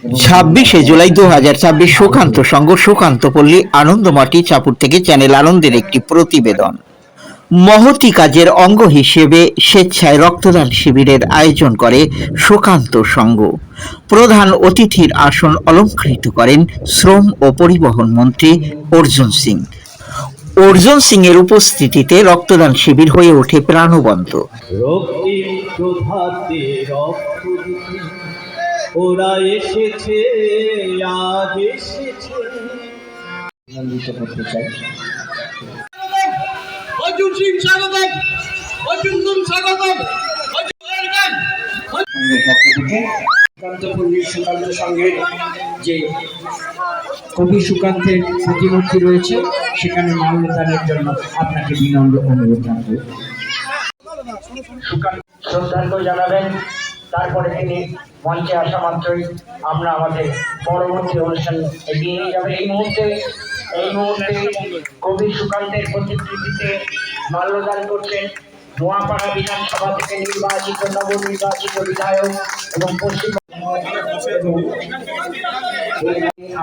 26শে জুলাই 2026 সুকান্ত সংঘ সুকান্তপল্লী আনন্দমাটি চাপুর থেকে চ্যানেল আনন্দের একটি প্রতিবেদন। মহতি কাজের অঙ্গ হিসেবে স্বেচ্ছায় রক্তদান শিবিরের আয়োজন করে সুকান্ত সংঘ। প্রধান অতিথির আসন অলংকৃত করেন শ্রম ও পরিবহন মন্ত্রী অর্জুন সিং। অর্জুন সিং এর উপস্থিতিতে রক্তদান শিবির হয়ে ওঠে প্রাণবন্ত। ওরা এসেছে, আজ এসেছে। অর্জুন সিং স্বাগতম, অর্জুন সিং স্বাগতম। সুকান্তপল্লী সুকান্ত সংঘের যে কবি সুকান্তের প্রতিমূর্তি রয়েছে সেখানে মাল্যদানের জন্য আপনাকে বিনম্র অনুরোধ জানাবো। শ্রদ্ধার্ঘ্য জানাবেন, তারপরে তিনি মঞ্চে আসা মাত্রই আমরা আমাদের পরবর্তী অনুষ্ঠান এগিয়ে নিয়ে যাবে। এই মুহূর্তে কবি সুকান্তের প্রতিকৃতিতে মাল্যদান করছেন নোয়াপাড়া বিধানসভা থেকে নির্বাচিত নবনির্বাচিত বিধায়ক এবং পশ্চিম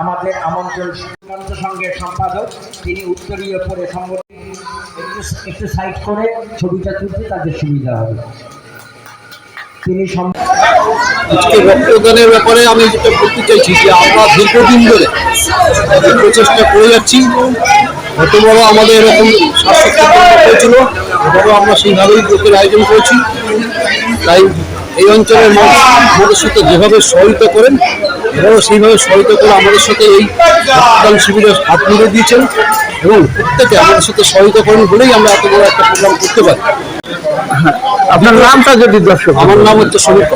আমাদের আমন্ত্রণ সুকান্ত সংঘের সম্পাদক, তিনি উত্তরীয় পরে সংগঠন একটু সাইড করে ছবিটা তুলতে তাদের সুবিধা হবে। তিনি আজকে রক্তদানের ব্যাপারে আমি যেটা বলতে চাইছি যে আমরা দীর্ঘদিন ধরে প্রচেষ্টা করে যাচ্ছি। গত বড় আমাদের এরকম স্বাস্থ্য হয়েছিল, এবারও আমরা সেইভাবেই লোকের আয়োজন করেছি। তাই এই অঞ্চলের মানুষ আমাদের সাথে যেভাবে সহায়তা করেন এবারও সেইভাবে সহায়তা করে আমাদের সাথে এই রক্তদান শিবিরে হাত মিলিয়ে দিয়েছেন এবং প্রত্যেকে আমাদের সাথে সহায়তা করেন বলেই আমরা এত বড় একটা প্রোগ্রাম করতে পারি। আপনার নামটা যদি দর্শক। আমার নাম হচ্ছে সমীর।